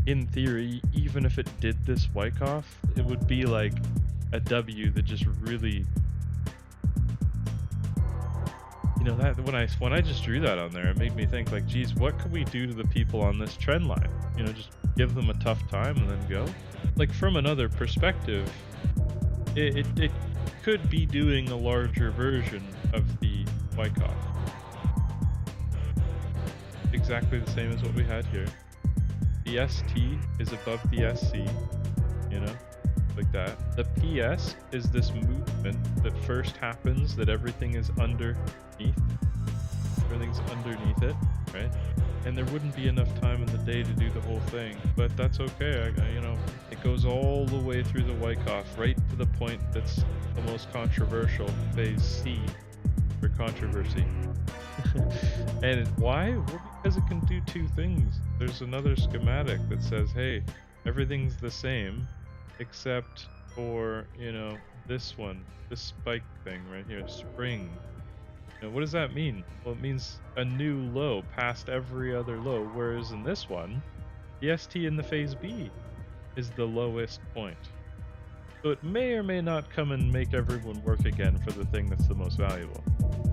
in theory, even if it did this Wyckoff, it would be like a W that just really, that when I just drew that on there, it made me think like, geez, what could we do to the people on this trend line? Just give them a tough time and then go. Like from another perspective, it could be doing a larger version of the Wyckoff. Exactly the same as what we had here. The ST is above the SC, like that. The PS is this movement that first happens, that everything is underneath. Everything's underneath it, right? And there wouldn't be enough time in the day to do the whole thing, but that's okay. It goes all the way through the Wyckoff, right to the point that's the most controversial, phase C for controversy. And why? Well, because it can do two things. There's another schematic that says, hey, everything's the same except for, this one, this spike thing right here, spring. What does that mean? Well, it means a new low past every other low, whereas in this one, the ST in the phase B is the lowest point. So it may or may not come and make everyone work again for the thing that's the most valuable.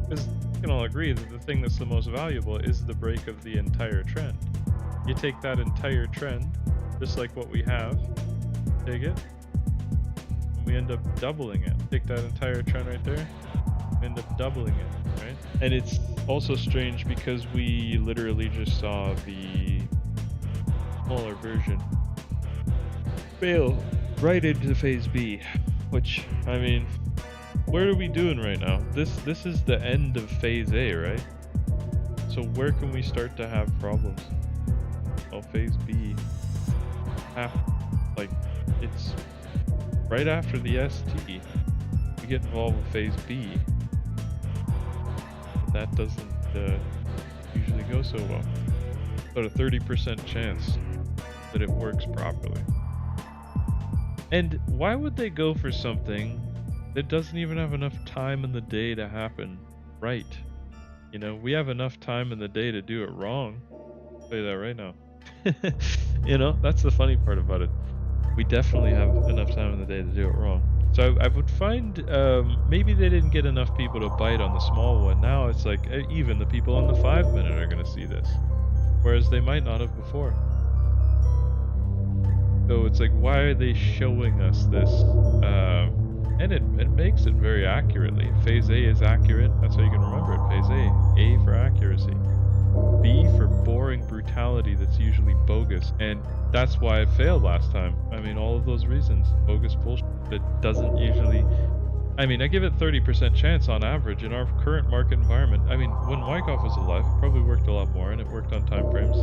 Because we can all agree that the thing that's the most valuable is the break of the entire trend. You take that entire trend, just like what we have, take it, and we end up doubling it. Take that entire trend right there, we end up doubling it, right? And it's also strange because we literally just saw the smaller version fail right into phase B, which, where are we doing right now? This is the end of phase A, right? So where can we start to have problems? Well, phase B, it's right after the ST. We get involved with phase B. And that doesn't usually go so well. About a 30% chance that it works properly. And why would they go for something that doesn't even have enough time in the day to happen right? We have enough time in the day to do it wrong. I'll tell you that right now. That's the funny part about it. We definitely have enough time in the day to do it wrong. So I would find maybe they didn't get enough people to bite on the small one. Now it's like even the people on the 5 minute are going to see this, whereas they might not have before. So it's like, why are they showing us this? And it makes it very accurately. Phase A is accurate. That's how you can remember it. Phase A for accuracy. B for boring brutality that's usually bogus. And that's why it failed last time. All of those reasons. Bogus bullshit that doesn't usually... I give it 30% chance on average in our current market environment. When Wyckoff was alive, it probably worked a lot more, and it worked on time frames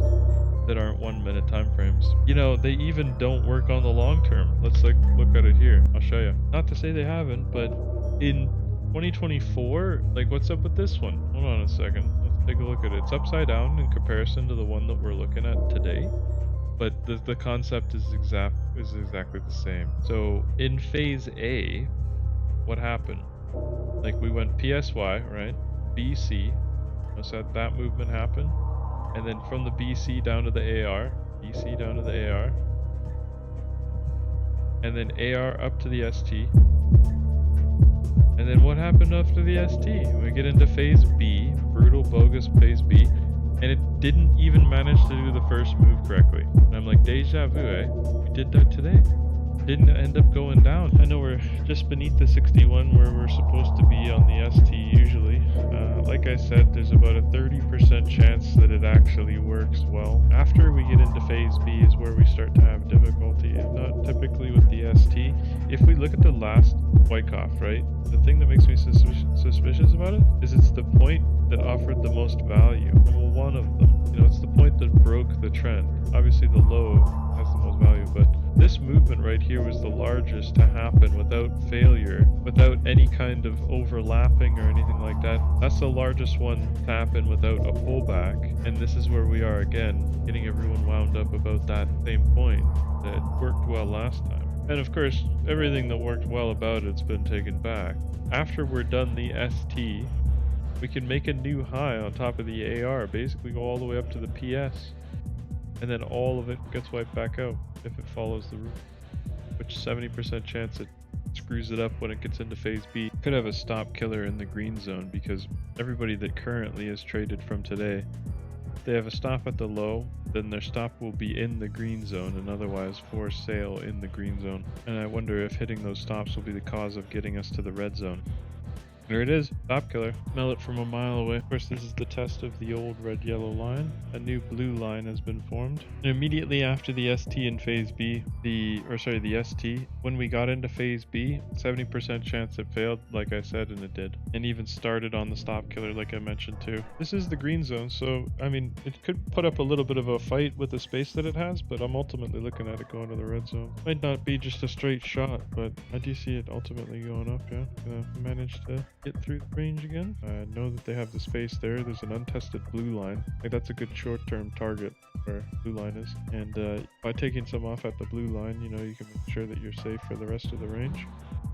that aren't 1 minute time frames. They even don't work on the long term. Let's look at it here. I'll show you. Not to say they haven't, but in 2024, what's up with this one? Hold on a second. Let's take a look at it. It's upside down in comparison to the one that we're looking at today, but the concept is exactly the same. So in phase A, what happened? We went PSY, right? BC. Notice that movement happened. And then from the BC down to the AR, BC down to the AR, and then AR up to the ST. And then what happened after the ST? We get into phase B, brutal, bogus phase B, and it didn't even manage to do the first move correctly. And I'm like, deja vu, eh? We did that today. Didn't end up going down. I know we're just beneath the 61 where we're supposed to be on the ST usually. Like I said, there's about a 30% chance that it actually works well. After we get into phase B is where we start to have difficulty, not typically with the ST. If we look at the last Wyckoff, right, the thing that makes me suspicious about it is it's the point that offered the most value. Well, one of them. It's the point that broke the trend. Obviously the low has the most value, but this movement right here was the largest to happen without failure, without any kind of overlapping or anything like that. That's the largest one to happen without a pullback, and this is where we are again, getting everyone wound up about that same point that worked well last time. And of course, everything that worked well about it's been taken back. After we're done the ST, we can make a new high on top of the AR, basically go all the way up to the PS. and then all of it gets wiped back out if it follows the route, which 70% chance it screws it up when it gets into phase B. Could have a stop killer in the green zone because everybody that currently is traded from today, they have a stop at the low, then their stop will be in the green zone and otherwise for sale in the green zone. And I wonder if hitting those stops will be the cause of getting us to the red zone. There it is, stop killer. Smell it from a mile away. Of course, this is the test of the old red-yellow line. A new blue line has been formed. And immediately after the ST in phase B, the ST, when we got into phase B, 70% chance it failed, like I said, and it did. And even started on the stop killer, like I mentioned too. This is the green zone, so, I mean, it could put up a little bit of a fight with the space that it has, but I'm ultimately looking at it going to the red zone. Might not be just a straight shot, but I do see it ultimately going up, yeah. Gonna manage to get through the range again. I know that they have the space there. There's an untested blue line. Like that's a good short-term target where blue line is. And by taking some off at the blue line, you know, you can make sure that you're safe for the rest of the range.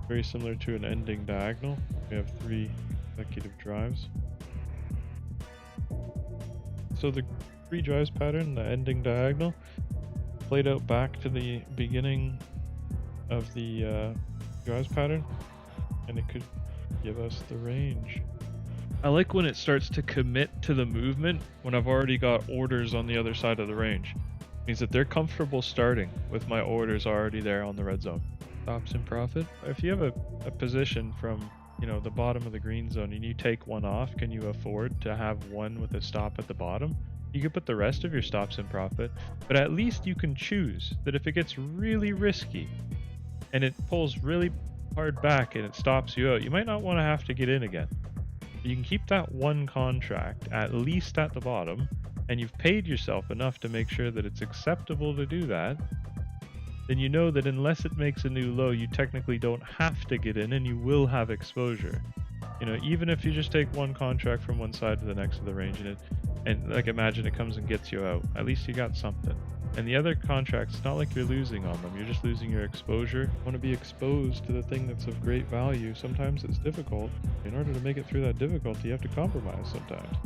Very similar to an ending diagonal. We have 3 consecutive drives. So the 3 drives pattern, the ending diagonal, played out back to the beginning of the drives pattern, and it could give us the range. I like when it starts to commit to the movement when I've already got orders on the other side of the range. It means that they're comfortable starting with my orders already there on the red zone. Stops in profit. If you have a position from, you know, the bottom of the green zone and you take one off, can you afford to have one with a stop at the bottom? You could put the rest of your stops in profit, but at least you can choose that if it gets really risky and it pulls really hard back and it stops you out, you might not want to have to get in again. You can keep that one contract at least at the bottom, and you've paid yourself enough to make sure that it's acceptable to do that. Then you know that unless it makes a new low, you technically don't have to get in and you will have exposure. You know, even if you just take one contract from one side to the next of the range and like imagine it comes and gets you out, at least you got something. And the other contracts, it's not like you're losing on them, you're just losing your exposure. You want to be exposed to the thing that's of great value. Sometimes it's difficult. In order to make it through that difficulty, you have to compromise sometimes.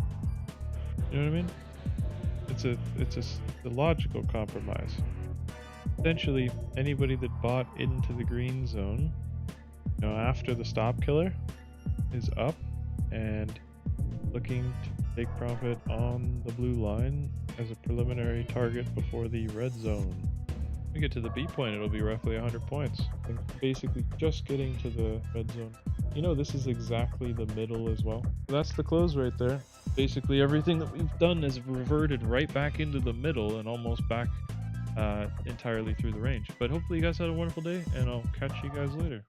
You know what I mean? It's a logical compromise. Essentially, anybody that bought into the green zone, you know, after the stop killer is up and looking to take profit on the blue line as a preliminary target before the red zone. When we get to the B point, it'll be roughly 100 points. And basically just getting to the red zone. You know, this is exactly the middle as well. That's the close right there. Basically everything that we've done is reverted right back into the middle and almost back entirely through the range. But hopefully you guys had a wonderful day, and I'll catch you guys later.